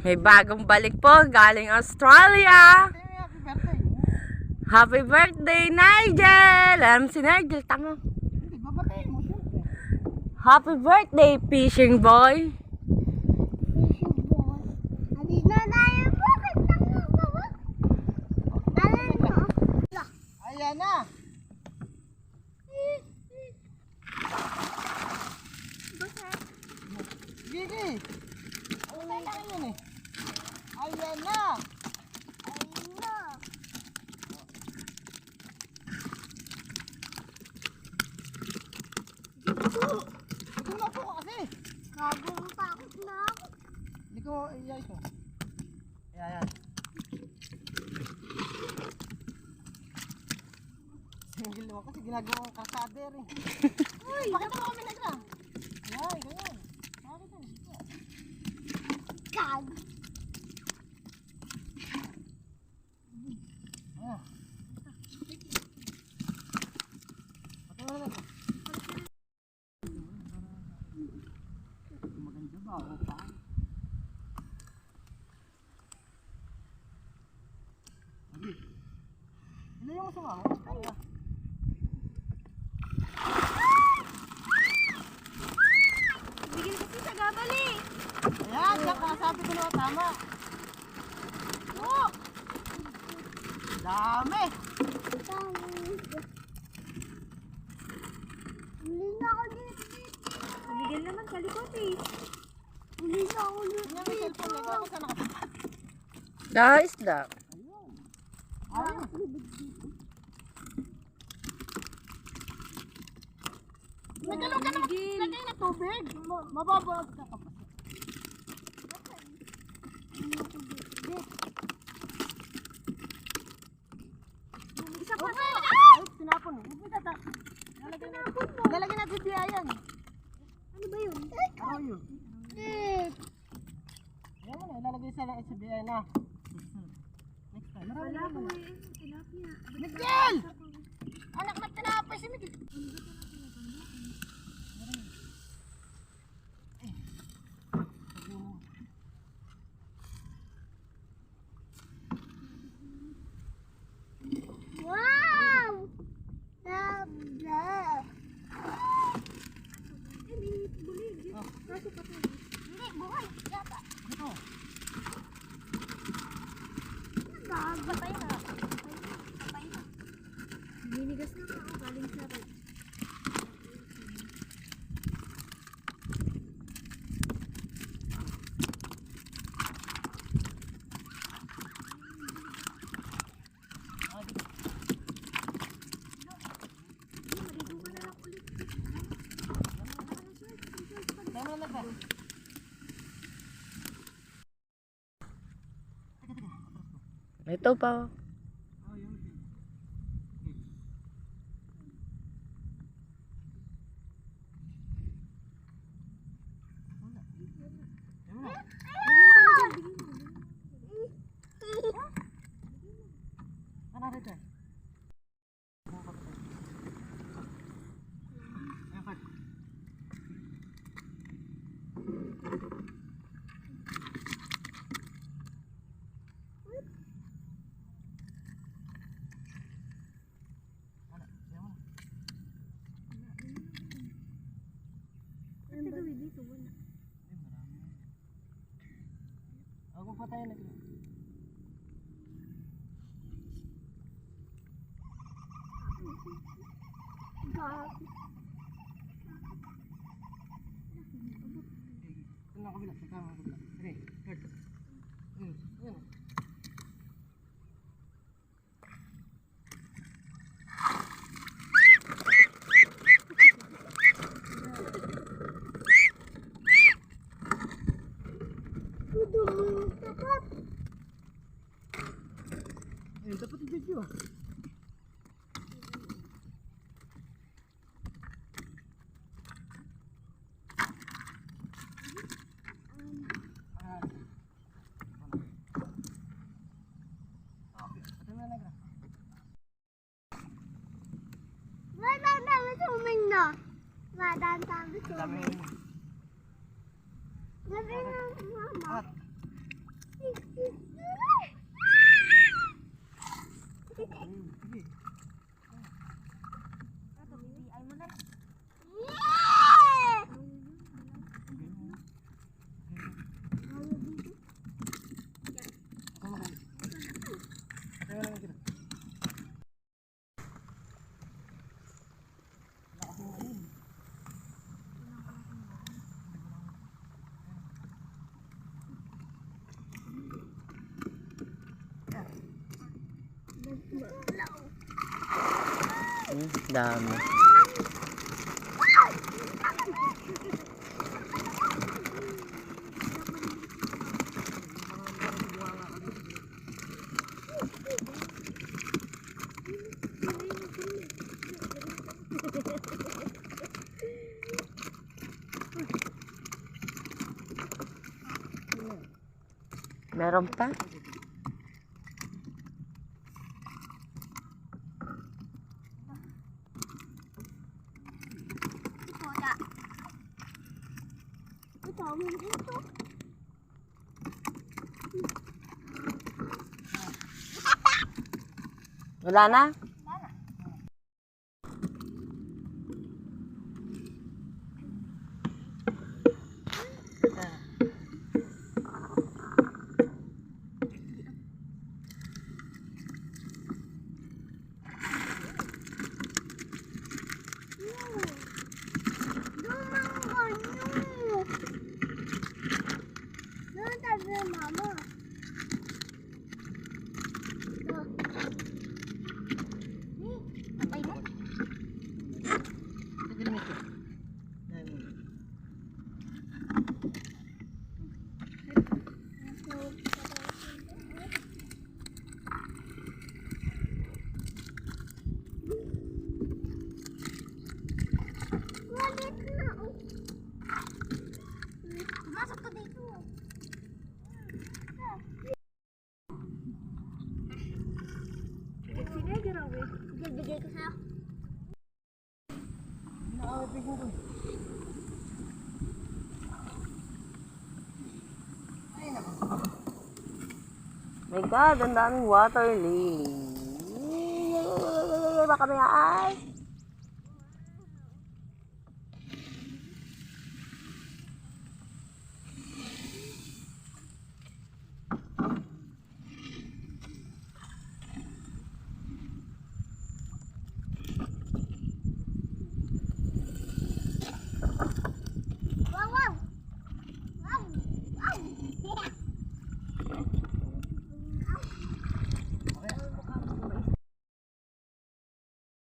May bagong balik po galing Australia. Happy birthday, Nigel! Si Nigel, tanga. Happy birthday, fishing boy. Ayan na. Gigi. Ayan na yun eh. Ayan na. Ayan na. Ito na po kasi. Gagawin takot na ako. Hindi ko iyay ko. Ayan. Single mo kasi ginagawang kasader eh. Uy, bakit mo kami nagra? Ay, ganyan. Bakit mo? Gag. Ah. Patay mo na ito. Maganda ba? O pa? Abi. Ilayo mo sa mga. Bigil kasi sa gabali. Ayan, sabi ko na tama. Oh! Dami! Huli na ako dito. Bigil naman sa likod eh. Huli na ako dito. Kanya may cellphone na ikaw. Saan nakatapat? Isda. Ayun. Nagkalong ka naman. Lagay na tubig. Mababawag ka pa. Isa pa. Ay, tinapon. Lalagyan natin siya yan. Ano ba yun? Ano yun? Ayan mo na, ilalagay sa SBI na. Next time. Wala ko eh. Tilapia. Miguel! Anak na tinapay si Miguel. Wow! Love. May bulig. Kaso patay. Hindi, buhay. Yata. Ito. Patay na. Patay na. Ninigas na ako galing sa red. Tama na ba? Ito pa. Ano rito? Ano gawin dito? Wala. Ako patay na. Gag. Tengok aku bilang, sekarang aku bilang. Ini, good. Ini. Dapat video. Wala na, masuming na. Wala na, masuming. Gabi na, mama. Ay mo na. Kaya lang kita. Dami. Meron pa? Ito, may ito. Wala na? Masok ko dito. Sige, grabe. Bigay ko sa'yo. Nakakapig mo ko. My God, ang daming water lily. Baka may aas.